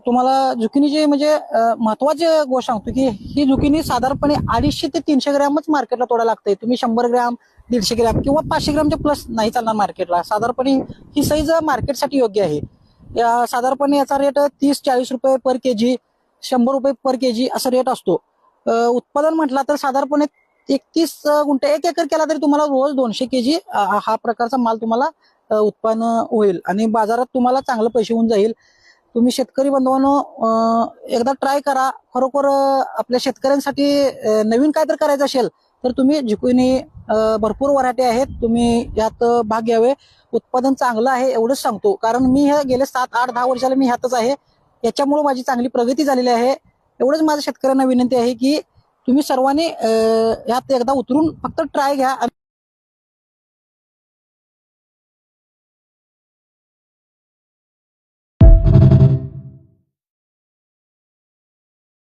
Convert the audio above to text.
तुम्हाला झुकिनीची म्हणजे महत्वाची गोष्ट सांगतो की ही झुकिनी साधारणपणे 250 ते 300 ग्रॅमच मार्केटला तोडायला लागते. तुम्ही 100 ग्रॅम, 150 ग्रॅम किंवा 500 ग्रॅमच्या प्लस नाही चालणार मार्केटला. साधारणपणे ही साईज मार्केटसाठी योग्य आहे. साधारणपणे याचा रेट 30-40 रुपये पर केजी, 100 रुपये पर केजी असा रेट असतो. उत्पादन म्हटलं तर साधारणपणे 31 गुंठे, 1 एकर केला तरी तुम्हाला रोज 200 केजी हा प्रकारचा माल तुम्हाला उत्पन्न होईल आणि बाजारात तुम्हाला चांगले पैसे होऊन जाईल. तुम्ही शेतकरी बांधवांनो एकदा ट्राय करा. खरोखर आपल्या शेतकऱ्यांसाठी नवीन काय तर करायचं असेल तर तुम्ही झुकिनी भरपूर व्हरायटी आहेत, तुम्ही यात भाग घ्यावे. उत्पादन चांगलं आहे एवढंच सांगतो, कारण मी हे गेले 7-8-10 वर्षाला मी ह्यातच आहे. याच्यामुळे माझी चांगली प्रगती झालेली आहे. एवढंच माझ्या शेतकऱ्यांना विनंती आहे की तुम्ही सर्वांनी ह्यात एकदा उतरून फक्त ट्राय घ्या.